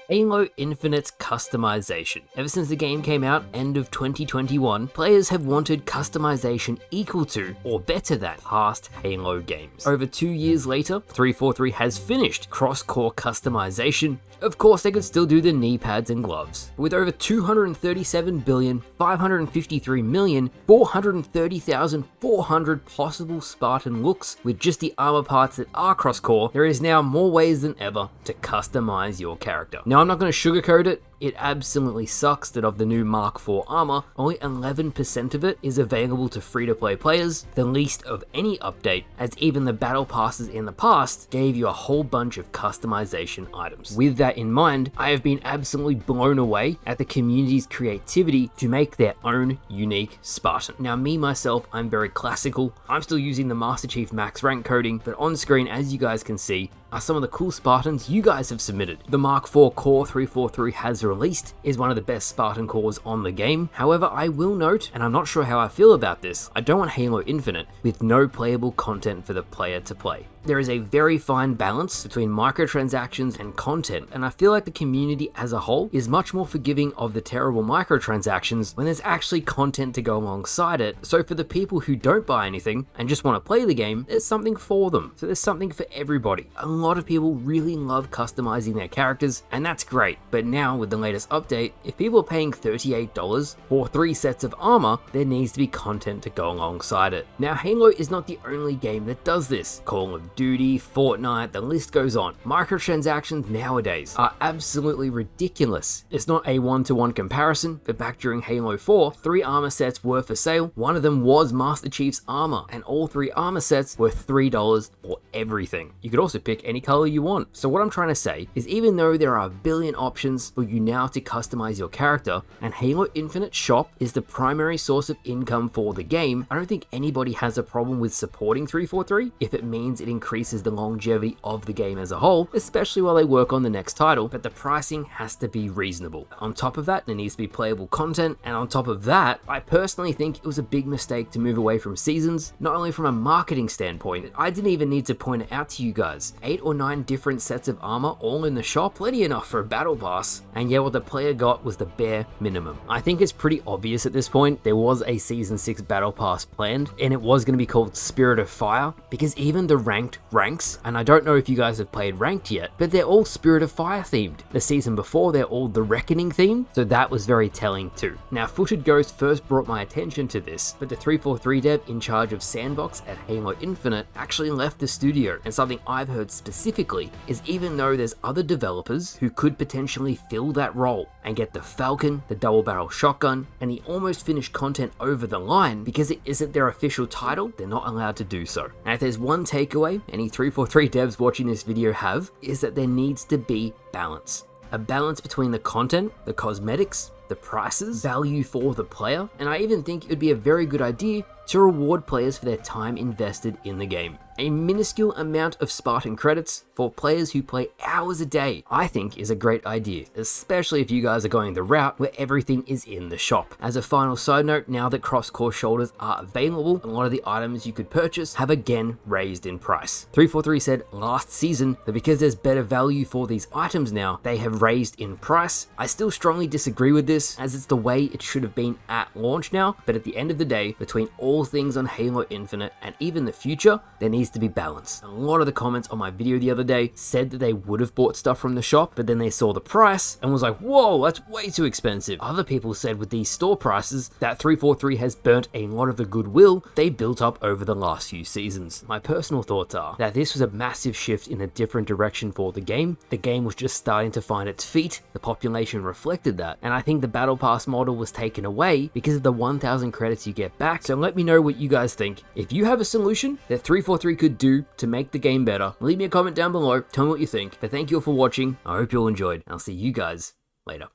Halo Infinite's customization. Ever since the game came out end of 2021, players have wanted customization equal to or better than past Halo games. Over 2 years later, 343 has finished cross-core customization. Of course, they could still do the knee pads and gloves. With over 237,553,430,400 possible Spartan looks with just the armor parts that are cross-core, there is now more ways than ever to customize your character. Now, I'm not going to sugarcoat it. It absolutely sucks that of the new Mark IV armor, only 11% of it is available to free-to-play players, the least of any update, as even the battle passes in the past gave you a whole bunch of customization items. With that in mind, I have been absolutely blown away at the community's creativity to make their own unique Spartan. Now, me myself, I'm very classical. I'm still using the Master Chief Max rank coding, but on screen, as you guys can see, are some of the cool Spartans you guys have submitted. The Mark IV core 343 has released is one of the best Spartan cores on the game. However, I will note, and I'm not sure how I feel about this, I don't want Halo Infinite with no playable content for the player to play. There is a very fine balance between microtransactions and content, and I feel like the community as a whole is much more forgiving of the terrible microtransactions when there's actually content to go alongside it. So for the people who don't buy anything and just want to play the game, there's something for them. So there's something for everybody. A lot of people really love customizing their characters, and that's great. But now with the latest update, if people are paying $38 for 3 sets of armor, there needs to be content to go alongside it. Now, Halo is not the only game that does this. Call of Duty, Fortnite, the list goes on. Microtransactions nowadays are absolutely ridiculous. It's not a one-to-one comparison, but back during Halo 4, 3 armor sets were for sale. One of them was Master Chief's armor, and all 3 armor sets were $3 for everything. You could also pick any color you want. So what I'm trying to say is, even though there are a billion options for you now to customize your character, and Halo Infinite shop is the primary source of income for the game, I don't think anybody has a problem with supporting 343 if it means it increases the longevity of the game as a whole, especially while they work on the next title, but the pricing has to be reasonable. On top of that, there needs to be playable content, and on top of that, I personally think it was a big mistake to move away from seasons, not only from a marketing standpoint. I didn't even need to point it out to you guys. 8 or 9 different sets of armor all in the shop, plenty enough for a battle pass, and yet what the player got was the bare minimum. I think it's pretty obvious at this point there was a Season 6 battle pass planned, and it was going to be called Spirit of Fire, because even the ranked ranks, and I don't know if you guys have played ranked yet, but they're all Spirit of Fire themed. The season before, they're all the Reckoning themed, so that was very telling too. Now, Footed Ghost first brought my attention to this, but the 343 dev in charge of Sandbox at Halo Infinite actually left the studio, and something I've heard specifically is, even though there's other developers who could potentially fill that role and get the Falcon, the double barrel shotgun, and the almost finished content over the line, because it isn't their official title, they're not allowed to do so. And if there's one takeaway any 343 devs watching this video have, is that there needs to be balance. A balance between the content, the cosmetics, the prices, value for the player, and I even think it would be a very good idea to reward players for their time invested in the game. A minuscule amount of Spartan credits for players who play hours a day, I think, is a great idea, especially if you guys are going the route where everything is in the shop. As a final side note, now that cross-core shoulders are available, a lot of the items you could purchase have again raised in price. 343 said last season that because there's better value for these items now, they have raised in price. I still strongly disagree with this, as it's the way it should have been at launch now, but at the end of the day, between all things on Halo Infinite and even the future, there needs to be balance. A lot of the comments on my video the other day said that they would have bought stuff from the shop, but then they saw the price and was like, whoa, that's way too expensive. Other people said with these store prices that 343 has burnt a lot of the goodwill they built up over the last few seasons. My personal thoughts are that this was a massive shift in a different direction for the game. The game was just starting to find its feet, the population reflected that, and I think the battle pass model was taken away because of the 1,000 credits you get back. So let me know what you guys think. If you have a solution that 343 could do to make the game better, leave me a comment down below, tell me what you think. But thank you all for watching, I hope you all enjoyed, and I'll see you guys later.